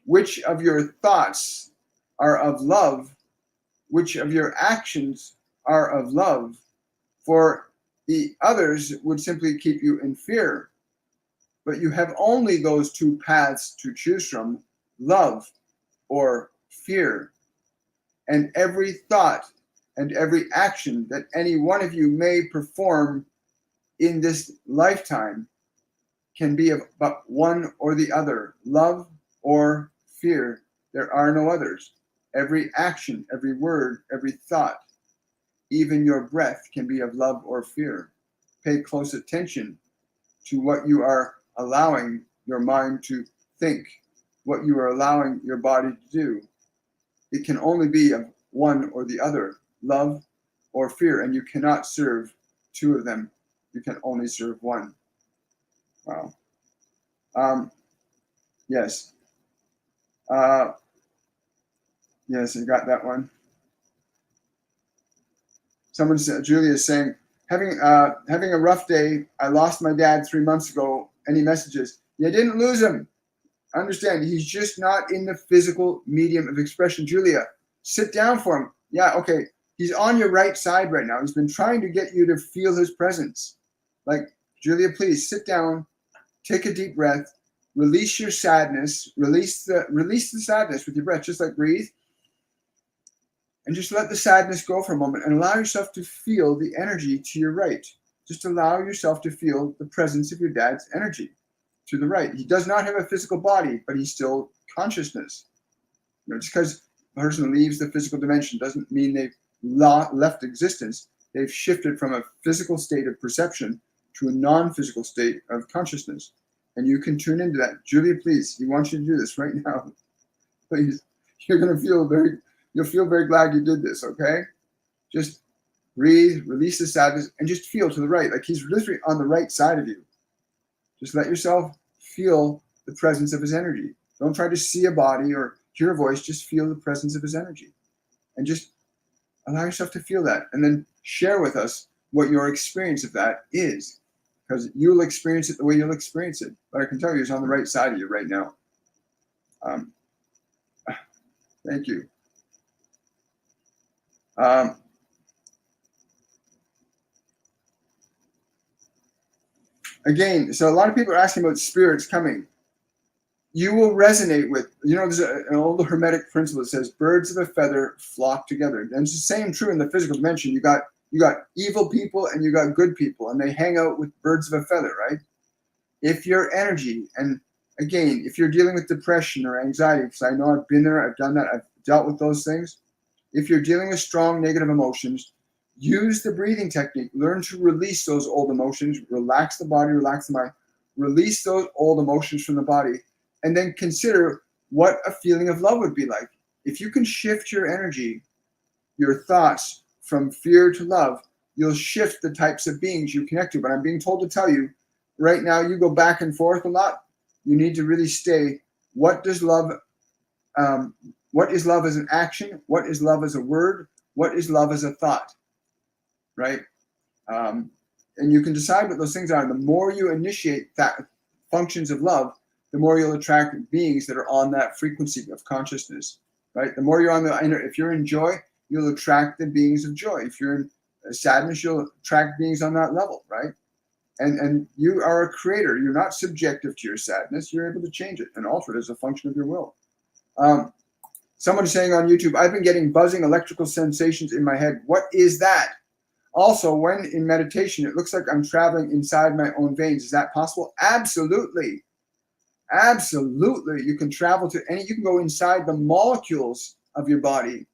Which of your thoughts are of love? Which of your actions are of love? For the others would simply keep you in fear. But you have only those two paths to choose from, love or fear. And every thought and every action that any one of you may perform in this lifetime can be of but one or the other, love or fear. There are no others. Every action, every word, every thought, even your breath, can be of love or fear. Pay close attention to what you are allowing your mind to think, what you are allowing your body to do. It can only be of one or the other, love or fear, and you cannot serve two of them. You can only serve one. Wow. Yes. Yes, I got that one. Someone said, Julia is saying, having a rough day. I lost my dad 3 months ago. Any messages? You didn't lose him. Understand, he's just not in the physical medium of expression. Julia, sit down for him. Yeah, okay. He's on your right side right now. He's been trying to get you to feel his presence. Like, Julia, please sit down, take a deep breath, release your sadness, release the sadness with your breath. Just like breathe. And just let the sadness go for a moment and allow yourself to feel the energy to your right. Just allow yourself to feel the presence of your dad's energy to the right. He does not have a physical body, but he's still consciousness. Just because a person leaves the physical dimension doesn't mean they've left existence. They've shifted from a physical state of perception to a non-physical state of consciousness. And you can tune into that. Julia, please, he wants you to do this right now. Please, you'll feel very glad you did this, okay? Just breathe, release the sadness, and just feel to the right. Like he's literally on the right side of you. Just let yourself feel the presence of his energy. Don't try to see a body or hear a voice. Just feel the presence of his energy. And just allow yourself to feel that. And then share with us what your experience of that is. Because you'll experience it the way you'll experience it. But I can tell you he's on the right side of you right now. Thank you. Again, so a lot of people are asking about spirits coming. You will resonate with, there's an old Hermetic principle that says birds of a feather flock together. And it's the same true in the physical dimension. You got evil people and you got good people, and they hang out with birds of a feather, right? If your energy, and again, if you're dealing with depression or anxiety, because I know I've been there, I've done that, I've dealt with those things. If you're dealing with strong negative emotions, use the breathing technique. Learn to release those old emotions. Relax the body, relax the mind. Release those old emotions from the body. And then consider what a feeling of love would be like. If you can shift your energy, your thoughts from fear to love, you'll shift the types of beings you connect to. But I'm being told to tell you, right now you go back and forth a lot. You need to really stay. What is love as an action? What is love as a word? What is love as a thought? Right? And you can decide what those things are. The more you initiate that functions of love, the more you'll attract beings that are on that frequency of consciousness. Right? The more you're on if you're in joy, you'll attract the beings of joy. If you're in sadness, you'll attract beings on that level. Right? And you are a creator. You're not subjective to your sadness. You're able to change it and alter it as a function of your will. Someone is saying on YouTube, I've been getting buzzing electrical sensations in my head. What is that? Also, when in meditation, it looks like I'm traveling inside my own veins. Is that possible? Absolutely. Absolutely. You can travel to you can go inside the molecules of your body.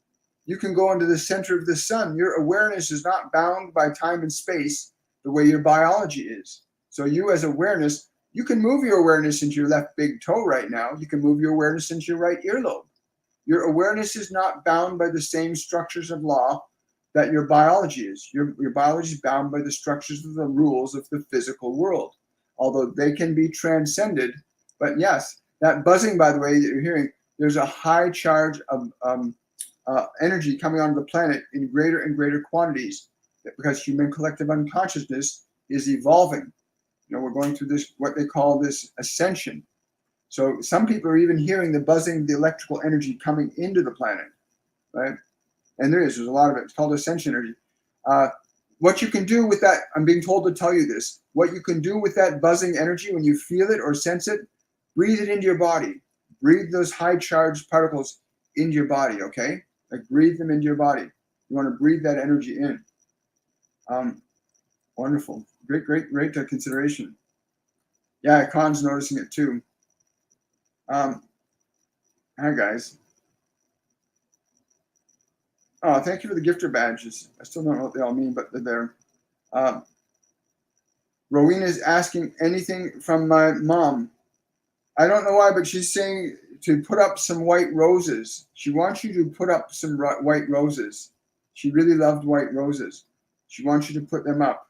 You can go into the center of the sun. Your awareness is not bound by time and space the way your biology is. So you as awareness, you can move your awareness into your left big toe right now. You can move your awareness into your right earlobe. Your awareness is not bound by the same structures of law that your biology is. Your biology is bound by the structures of the rules of the physical world, although they can be transcended. But yes, that buzzing, by the way, that you're hearing, there's a high charge of energy coming onto the planet in greater and greater quantities because human collective unconsciousness is evolving. You know, we're going through this, what they call this ascension. So some people are even hearing the buzzing, the electrical energy coming into the planet, right? And there's a lot of it. It's called ascension energy. What you can do with that, I'm being told to tell you this, what you can do with that buzzing energy when you feel it or sense it, breathe it into your body. Breathe those high charged particles into your body, okay? Like breathe them into your body. You want to breathe that energy in. Wonderful. Great consideration. Yeah, Khan's noticing it too. Hi, guys. Oh, thank you for the gifter badges. I still don't know what they all mean, but they're there. Rowena is asking anything from my mom. I don't know why, but she's saying to put up some white roses. She wants you to put up some white roses. She really loved white roses. She wants you to put them up.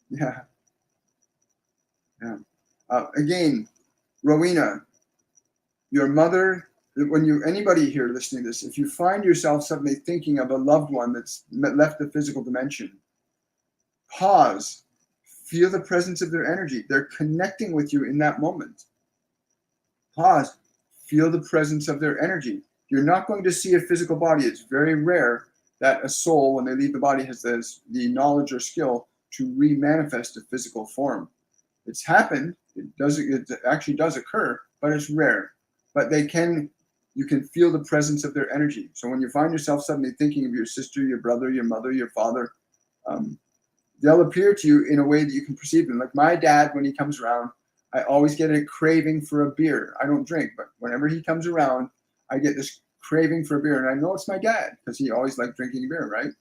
Yeah. Again, Rowena, your mother, anybody here listening to this, if you find yourself suddenly thinking of a loved one that's left the physical dimension, pause, feel the presence of their energy. They're connecting with you in that moment. Pause, feel the presence of their energy. You're not going to see a physical body. It's very rare that a soul, when they leave the body, has the knowledge or skill to re-manifest a physical form. It's happened. It actually does occur, but it's rare. But you can feel the presence of their energy. So when you find yourself suddenly thinking of your sister, your brother, your mother, your father, they'll appear to you in a way that you can perceive them. Like my dad, when he comes around, I always get a craving for a beer. I don't drink, but whenever he comes around, I get this craving for a beer. And I know it's my dad because he always liked drinking beer, right?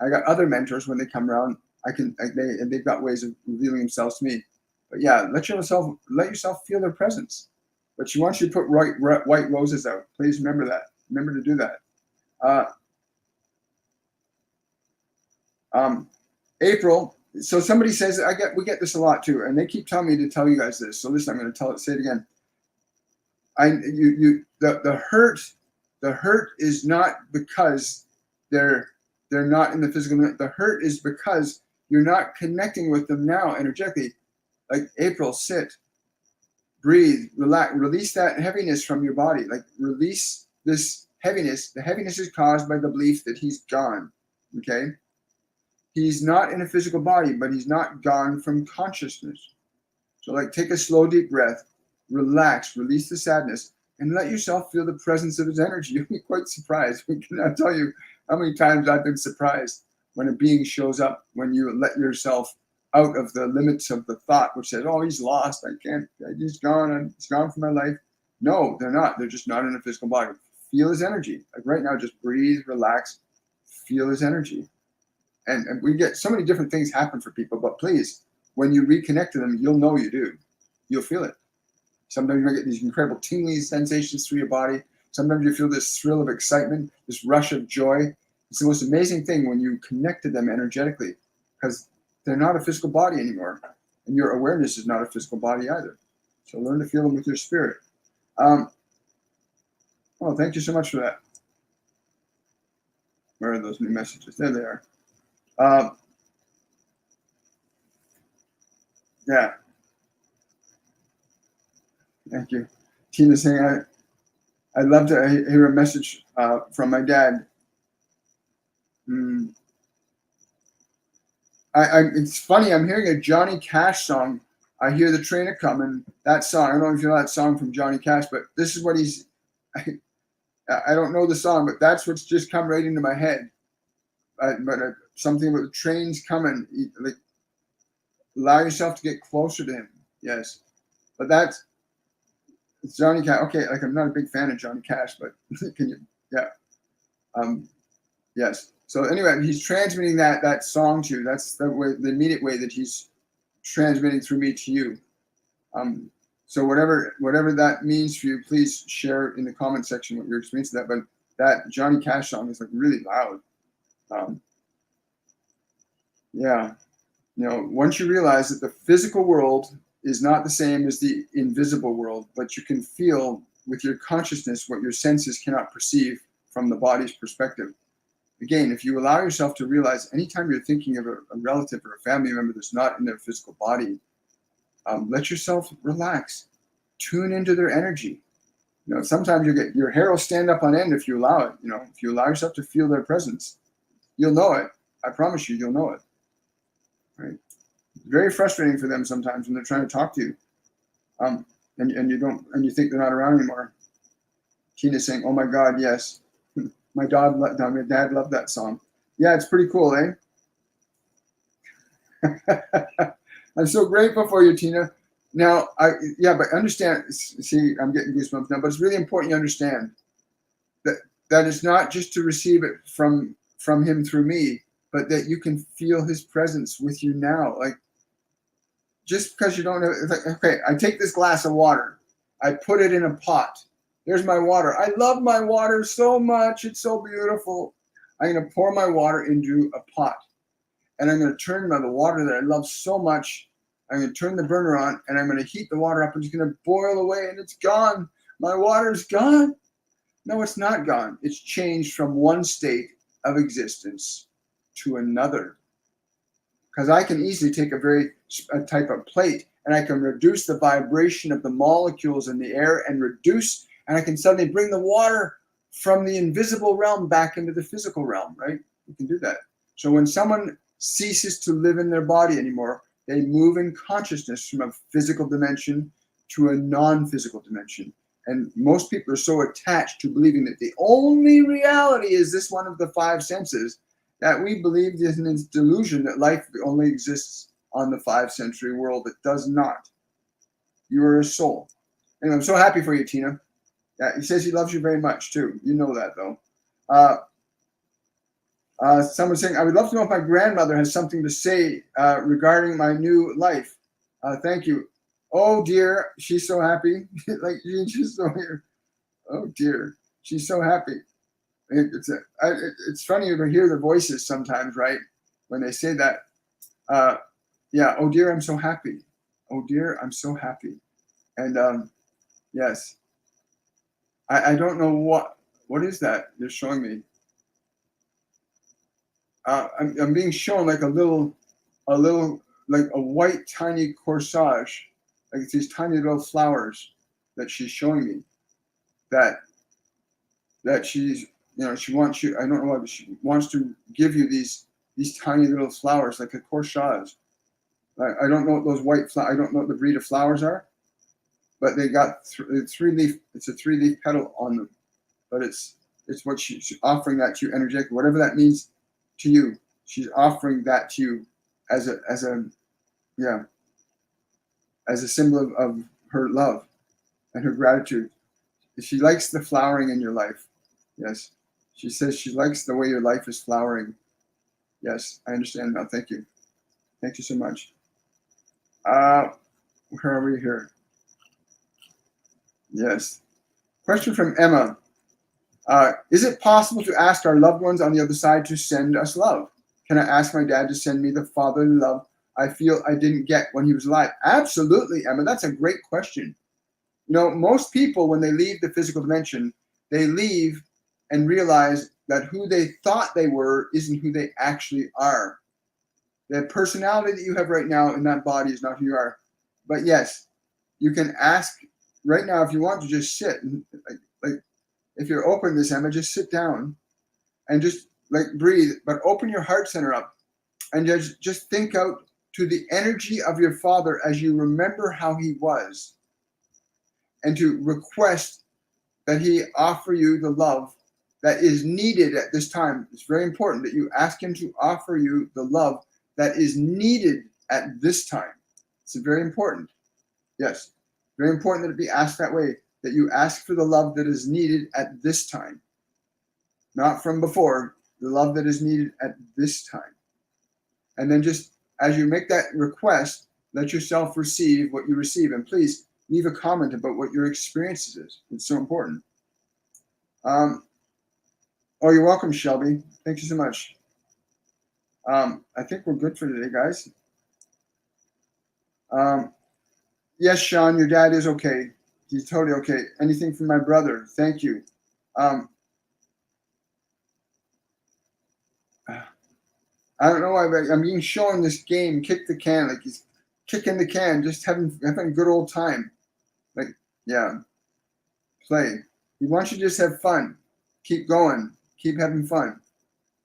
I got other mentors when they come around. They've got ways of revealing themselves to me. But yeah, let yourself feel their presence. But she wants you to put white roses out. Please remember that. Remember to do that. April. So somebody says we get this a lot too, and they keep telling me to tell you guys this. So listen, I'm going to say it again. The hurt is not because they're not in the physical. The hurt is because you're not connecting with them now energetically. Like April, sit, breathe, relax, release that heaviness from your body. Like release this heaviness. The heaviness is caused by the belief that he's gone. Okay. He's not in a physical body, but he's not gone from consciousness. So like take a slow, deep breath, relax, release the sadness, and let yourself feel the presence of his energy. You'll be quite surprised. I cannot tell you how many times I've been surprised when a being shows up, when you let yourself out of the limits of the thought, which says, oh, he's lost. He's gone. He's gone from my life. No, they're not. They're just not in a physical body. Feel his energy. Like right now, just breathe, relax, feel his energy. And we get so many different things happen for people, but please, when you reconnect to them, you'll know you do. You'll feel it. Sometimes you get these incredible tingling sensations through your body. Sometimes you feel this thrill of excitement, this rush of joy. It's the most amazing thing when you connect to them energetically, because they're not a physical body anymore. And your awareness is not a physical body either. So learn to feel them with your spirit. Oh, thank you so much for that. Where are those new messages? There they are. Yeah. Thank you. Tina saying, I'd love to hear a message from my dad. It's funny, I'm hearing a Johnny Cash song. I hear the train a-coming. That song, I don't know if you know that song from Johnny Cash, but this is what he's, I don't know the song, but that's what's just come right into my head. Something about the trains coming, like, allow yourself to get closer to him. Yes. But it's Johnny Cash. Okay, like I'm not a big fan of Johnny Cash, but can you, yeah. Yes. So anyway, he's transmitting that song to you. That's the immediate way that he's transmitting through me to you. So whatever that means for you, please share in the comment section what your experience of that. But that Johnny Cash song is like really loud. Yeah. Once you realize that the physical world is not the same as the invisible world, but you can feel with your consciousness what your senses cannot perceive from the body's perspective. Again, if you allow yourself to realize anytime you're thinking of a relative or a family member that's not in their physical body, let yourself relax. Tune into their energy. Sometimes your hair will stand up on end if you allow it. If you allow yourself to feel their presence, you'll know it. I promise you'll know it. Right? Very frustrating for them sometimes when they're trying to talk to you, and you think they're not around anymore. Tina's saying, "Oh my God, yes, my dad loved that song." Yeah, it's pretty cool, eh? I'm so grateful for you, Tina. Now, but understand. See, I'm getting goosebumps now, but it's really important you understand that it's not just to receive it from him through me, but that you can feel his presence with you now. Like, just because you don't know, it's like, okay, I take this glass of water, I put it in a pot. There's my water. I love my water so much. It's so beautiful. I'm going to pour my water into a pot, and I'm going to turn the water that I love so much. I'm going to turn the burner on, and I'm going to heat the water up, and it's going to boil away, and it's gone. My water's gone. No, it's not gone. It's changed from one state of existence to another. Because I can easily take a type of plate, and I can reduce the vibration of the molecules in the air and I can suddenly bring the water from the invisible realm back into the physical realm, right? You can do that. So when someone ceases to live in their body anymore, they move in consciousness from a physical dimension to a non-physical dimension. And most people are so attached to believing that the only reality is this one of the five senses, that we believe there's an delusion that life only exists on the 5-sensory world. It does not. You are a soul. And I'm so happy for you, Tina. Yeah, he says he loves you very much, too. You know that, though. Someone's saying, I would love to know if my grandmother has something to say regarding my new life. Thank you. Oh, dear. She's so happy. Like, she's so here. Oh, dear. She's so happy. It's funny to hear the voices sometimes, right? When they say that. Yeah. Oh, dear, I'm so happy. Oh, dear, I'm so happy. And yes. I don't know what is that you're showing me. I'm being shown like a little, like a white tiny corsage, like it's these tiny little flowers that she's showing me. That she's, she wants you. I don't know why, but she wants to give you these tiny little flowers, like a corsage. I don't know what those white flowers. I don't know what the breed of flowers are, but they got three leaf. It's a 3-leaf petal on them, but it's what she's offering that to you energetically, whatever that means to you. She's offering that to you as a symbol of her love and her gratitude. She likes the flowering in your life. Yes, She says she likes the way your life is flowering. Yes, I understand now. Thank you. Thank you so much. Where are we here? Yes. Question from Emma. Is it possible to ask our loved ones on the other side to send us love? Can I ask my dad to send me the fatherly love I feel I didn't get when he was alive? Absolutely, Emma. That's a great question. You know, most people, when they leave the physical dimension, they leave and realize that who they thought they were isn't who they actually are. The personality that you have right now in that body is not who you are. But yes, you can ask right now if you want to just sit and like if you're open this, Emma, just sit down and just like breathe, but open your heart center up and just think out to the energy of your father as you remember how he was, and to request that he offer you the love that is needed at this time. It's very important that you ask him to offer you the love that is needed at this time. It's very important. Yes, very important that it be asked that way, that you ask for the love that is needed at this time. Not from before, the love that is needed at this time. And then just as you make that request, let yourself receive what you receive. And please leave a comment about what your experiences is. It's so important. Oh, you're welcome, Shelby. Thank you so much. I think we're good for today, guys. Yes, Sean, your dad is okay. He's totally okay. Anything from my brother? Thank you. I don't know why, but I'm being shown this game, Kick the Can, like he's kicking the can, just having a good old time. Like, yeah, play. He wants you to just have fun. Keep going. Keep having fun,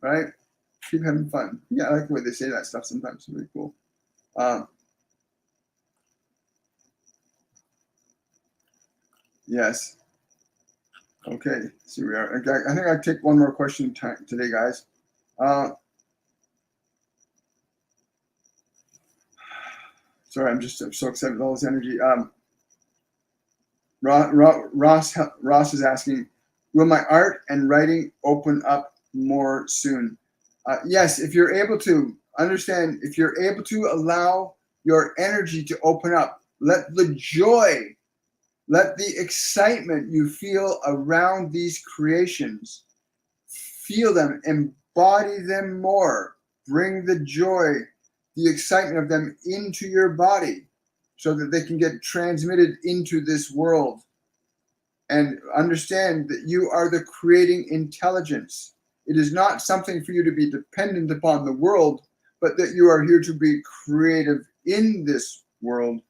right? Keep having fun. Yeah, I like the way they say that stuff sometimes. It's really cool. Yes. Okay, so we are. I think I'll take one more question today, guys. Sorry, I'm so excited with all this energy. Ross is asking, will my art and writing open up more soon? Yes, if you're able to understand, if you're able to allow your energy to open up, let the joy, let the excitement you feel around these creations, feel them, embody them more, bring the joy, the excitement of them into your body so that they can get transmitted into this world. And understand that you are the creating intelligence. It is not something for you to be dependent upon the world, but that you are here to be creative in this world.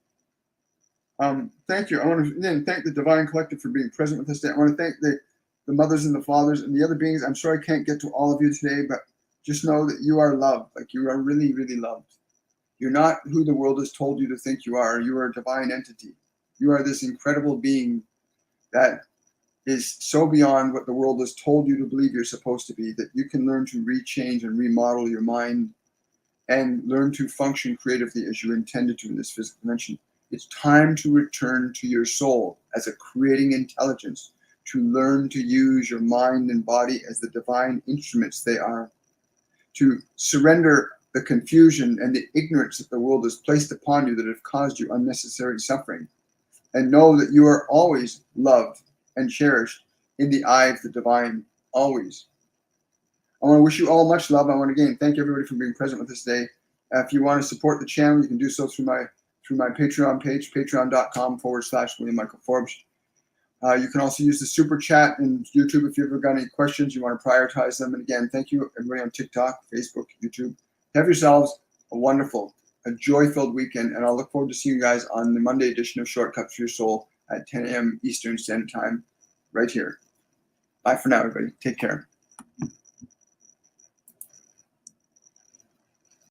Thank you. I want to then thank the Divine Collective for being present with us today. I want to thank the mothers and the fathers and the other beings. I'm sorry I can't get to all of you today, but just know that you are loved. Like, you are really, really loved. You're not who the world has told you to think you are. You are a divine entity. You are this incredible being that is so beyond what the world has told you to believe you're supposed to be, that you can learn to rechange and remodel your mind and learn to function creatively as you intended to in this physical dimension. It's time to return to your soul as a creating intelligence, to learn to use your mind and body as the divine instruments they are, to surrender the confusion and the ignorance that the world has placed upon you that have caused you unnecessary suffering, and know that you are always loved and cherished in the eye of the divine, always. I want to wish you all much love. I want to again thank everybody for being present with us today. If you want to support the channel, you can do so through my Patreon page, patreon.com/William Michael Forbes. You can also use the super chat in YouTube if you've ever got any questions, you want to prioritize them. And again, thank you everybody on TikTok, Facebook, YouTube. Have yourselves a wonderful, a joy-filled weekend, and I'll look forward to seeing you guys on the Monday edition of Shortcuts for Your Soul at 10 a.m. Eastern Standard Time right here. Bye for now, everybody. Take care.